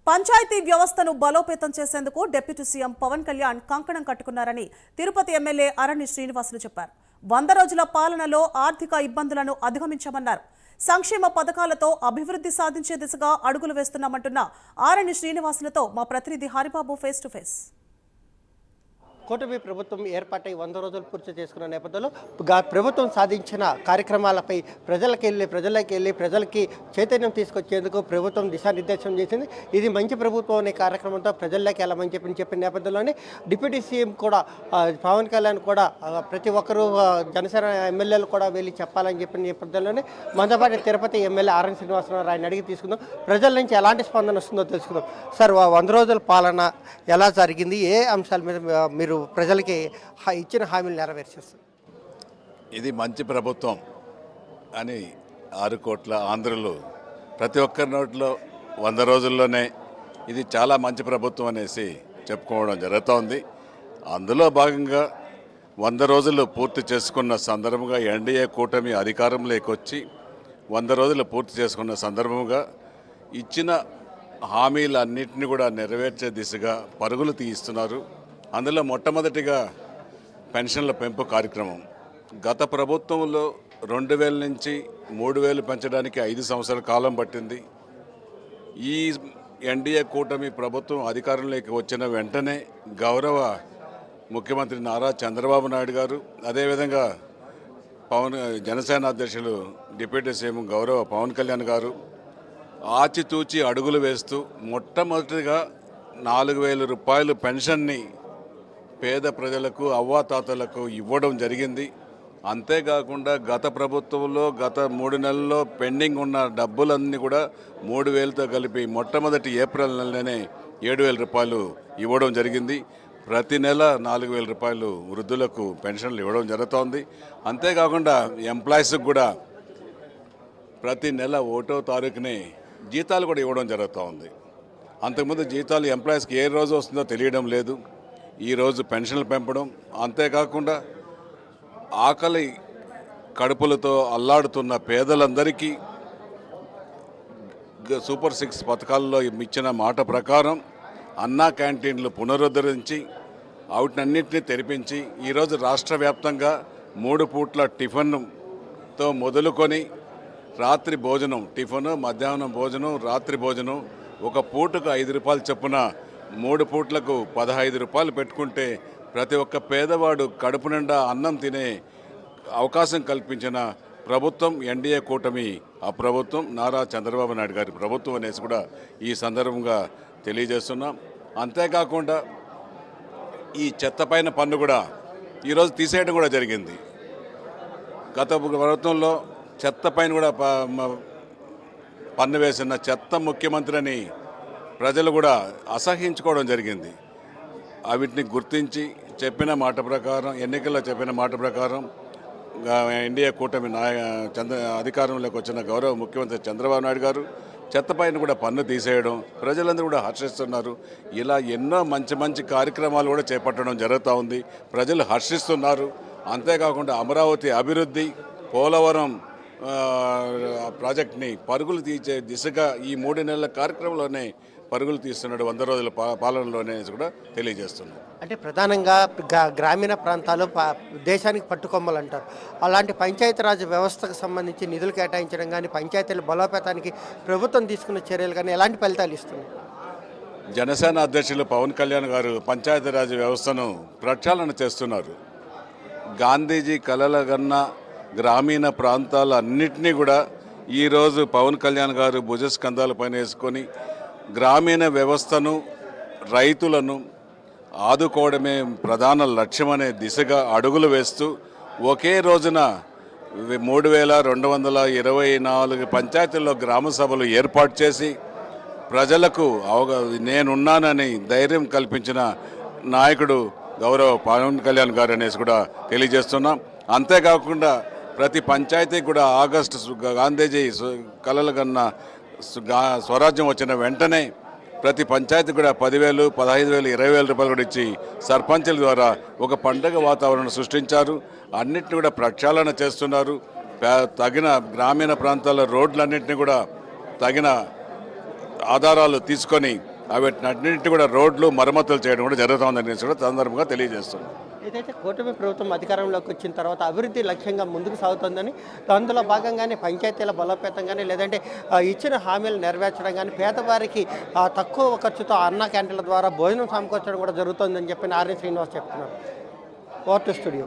పంచాయతీ వ్యవస్థను బలోపేతం చేసేందుకు డిప్యూటీ సీఎం పవన్ కళ్యాణ్ కంకణం కట్టుకున్నారని తిరుపతి ఎమ్మెల్యే అరణి శ్రీనివాసులు చెప్పారు. 100 రోజుల పాలనలో ఆర్థిక ఇబ్బందులను అధిగమించామన్నారు. సంక్షేమ పథకాలతో అభివృద్ధి సాధించే దిశగా అడుగులు వేస్తున్నామంటున్న అరణి శ్రీనివాసులతో మా ప్రతినిధి హరిబాబు ఫేస్ టు ఫేస్. కూటమి ప్రభుత్వం ఏర్పాటై 100 రోజులు పూర్తి చేసుకున్న నేపథ్యంలో ప్రభుత్వం సాధించిన కార్యక్రమాలపై ప్రజలకి చైతన్యం తీసుకొచ్చేందుకు ప్రభుత్వం దిశానిర్దేశం చేసింది. ఇది మంచి ప్రభుత్వం అనే కార్యక్రమంతో ప్రజల్లోకి వెళ్ళమని చెప్పిన నేపథ్యంలోనే డిప్యూటీ సీఎం కూడా పవన్ కళ్యాణ్ కూడా ప్రతి ఒక్కరూ జనసేన ఎమ్మెల్యేలు కూడా వెళ్ళి చెప్పాలని చెప్పిన నేపథ్యంలోనే మనతో తిరుపతి ఎమ్మెల్యే అరణి శ్రీనివాసరావు ఆయన అడిగి తీసుకుందాం. ప్రజల నుంచి ఎలాంటి స్పందన వస్తుందో తెలుసుకుందాం. సార్, 100 రోజుల పాలన ఎలా జరిగింది, ఏ అంశాల మీద మీరు ప్రజలకి ఇచ్చిన హామీలు నెరవేర్చేస్తారు? ఇది మంచి ప్రభుత్వం అని 6 కోట్ల ఆంధ్రులు ప్రతి ఒక్కరి నోట్లో 100 రోజుల్లోనే ఇది చాలా మంచి ప్రభుత్వం అనేసి చెప్పుకోవడం జరుగుతోంది. అందులో భాగంగా 100 రోజులు పూర్తి చేసుకున్న సందర్భంగా ఎన్డీఏ కూటమి అధికారంలోకి వచ్చి 100 రోజులు పూర్తి చేసుకున్న సందర్భంగా ఇచ్చిన హామీలన్నింటినీ కూడా నెరవేర్చే దిశగా పరుగులు తీయిస్తున్నారు. అందులో మొట్టమొదటిగా పెన్షన్ల పెంపు కార్యక్రమం. గత ప్రభుత్వంలో 2000 నుంచి 3000 పెంచడానికి 5 సంవత్సరాల కాలం పట్టింది. ఈ ఎన్డీఏ కూటమి ప్రభుత్వం అధికారంలోకి వచ్చిన వెంటనే గౌరవ ముఖ్యమంత్రి నారా చంద్రబాబు నాయుడు గారు, అదేవిధంగా జనసేన అధ్యక్షులు డిప్యూటీ సీఎం గౌరవ పవన్ కళ్యాణ్ గారు ఆచితూచి అడుగులు వేస్తూ మొట్టమొదటిగా 4000 రూపాయలు పెన్షన్ని పేద ప్రజలకు, అవ్వాతాతలకు ఇవ్వడం జరిగింది. అంతేకాకుండా గత ప్రభుత్వంలో గత 3 నెలల్లో పెండింగ్ ఉన్న డబ్బులన్నీ కూడా 3000తో కలిపి మొట్టమొదటి ఏప్రిల్ నెలలోనే 7000 రూపాయలు ఇవ్వడం జరిగింది. ప్రతి నెల 4000 రూపాయలు వృద్ధులకు పెన్షన్లు ఇవ్వడం జరుగుతోంది. అంతేకాకుండా ఎంప్లాయీస్కి కూడా ప్రతి నెల 1వ తారీఖునే జీతాలు కూడా ఇవ్వడం జరుగుతోంది. అంతకుముందు జీతాలు ఎంప్లాయీస్కి ఏ రోజు వస్తుందో తెలియడం లేదు. ఈరోజు పెన్షన్లు పెంపడం, అంతేకాకుండా ఆకలి కడుపులతో అల్లాడుతున్న పేదలందరికీ సూపర్ 6 పథకాల్లో ఇచ్చిన మాట ప్రకారం అన్నా క్యాంటీన్లు పునరుద్ధరించి వాటినన్నింటినీ తెరిపించి ఈరోజు రాష్ట్ర వ్యాప్తంగా 3 పూట్ల టిఫిన్తో మొదలుకొని రాత్రి భోజనం, టిఫిన్, మధ్యాహ్నం భోజనం, రాత్రి భోజనం ఒక పూటకు 5 రూపాయలు చొప్పున 3 పూట్లకు 15 రూపాయలు పెట్టుకుంటే ప్రతి ఒక్క పేదవాడు కడుపు నిండా అన్నం తినే అవకాశం కల్పించిన ప్రభుత్వం ఎన్డీఏ కూటమి ఆ ప్రభుత్వం నారా చంద్రబాబు నాయుడు గారి ప్రభుత్వం అనేసి కూడా ఈ సందర్భంగా తెలియజేస్తున్నాం. అంతేకాకుండా ఈ చెత్త పైన పన్ను కూడా ఈరోజు తీసేయడం కూడా జరిగింది. గత ప్రభుత్వంలో చెత్త పైన కూడా పన్ను వేసిన చెత్త ముఖ్యమంత్రి అని ప్రజలు కూడా అసహించుకోవడం జరిగింది. వీటిని గుర్తించి చెప్పిన మాట ప్రకారం, ఎన్నికల్లో చెప్పిన మాట ప్రకారం ఎన్డీఏ కూటమి అధికారంలోకి వచ్చిన గౌరవ ముఖ్యమంత్రి చంద్రబాబు నాయుడు గారు చెత్త పైన కూడా పన్ను తీసేయడం ప్రజలందరూ కూడా హర్షిస్తున్నారు. ఇలా ఎన్నో మంచి మంచి కార్యక్రమాలు కూడా చేపట్టడం జరుగుతూ ఉంది. ప్రజలు హర్షిస్తున్నారు. అంతేకాకుండా అమరావతి అభివృద్ధి, పోలవరం ప్రాజెక్ట్ని పరుగులు తీసే దిశగా ఈ 3 నెలల కార్యక్రమంలోనే పరుగులు తీస్తున్నాడు 100 రోజుల పాలనలోనే కూడా తెలియజేస్తున్నాడు. అంటే ప్రధానంగా గ్రామీణ ప్రాంతాలు దేశానికి పట్టుకొమ్మలు అంటారు. అలాంటి పంచాయతీరాజ్ వ్యవస్థకు సంబంధించి నిధులు కేటాయించడం కానీ, పంచాయతీల బలోపేతానికి ప్రభుత్వం తీసుకున్న చర్యలు కానీ ఎలాంటి ఫలితాలు ఇస్తున్నాయి? జనసేన అధ్యక్షులు పవన్ కళ్యాణ్ గారు పంచాయతీరాజ్ వ్యవస్థను ప్రక్షాళన చేస్తున్నారు. గాంధీజీ కలల కన్నా గ్రామీణ ప్రాంతాలన్నింటినీ కూడా ఈరోజు పవన్ కళ్యాణ్ గారు భుజస్కంధాల పైన వేసుకొని గ్రామీణ వ్యవస్థను, రైతులను ఆదుకోవడమే ప్రధాన లక్ష్యమనే దిశగా అడుగులు వేస్తూ ఒకే రోజున 3224 పంచాయతీల్లో గ్రామ సభలు ఏర్పాటు చేసి ప్రజలకు నేనున్నానని ధైర్యం కల్పించిన నాయకుడు గౌరవ పవన్ కళ్యాణ్ గారు అనేసి కూడా తెలియజేస్తున్నాం. అంతేకాకుండా ప్రతి పంచాయతీ కూడా ఆగస్టు గాంధీజీ కలలు కన్నా స్వరాజ్యం వచ్చిన వెంటనే ప్రతి పంచాయతీ కూడా 10,000, 15,000, 20,000 రూపాయలు కూడా ఇచ్చి సర్పంచుల ద్వారా ఒక పండుగ వాతావరణం సృష్టించారు. అన్నింటినీ కూడా ప్రక్షాళన చేస్తున్నారు. తగిన గ్రామీణ ప్రాంతాల రోడ్లన్నింటినీ కూడా తగిన ఆధారాలు తీసుకొని వాటినన్నింటి కూడా రోడ్లు మరమ్మతులు చేయడం కూడా జరుగుతుందనేసి కూడా సందర్భంగా తెలియజేస్తున్నాం. ఏదైతే కూటమి ప్రభుత్వం అధికారంలోకి వచ్చిన తర్వాత అభివృద్ధి లక్ష్యంగా ముందుకు సాగుతుందని, అందులో భాగంగానే పంచాయతీల బలోపేతం కానీ, లేదంటే ఇచ్చిన హామీలు నెరవేర్చడం కానీ, పేదవారికి తక్కువ ఖర్చుతో అన్న క్యాంటీన్ల ద్వారా భోజనం సమకూర్చడం కూడా జరుగుతుందని చెప్పి ఆర్ఎన్ శ్రీనివాస్ చెప్తున్నారు. Over to studio.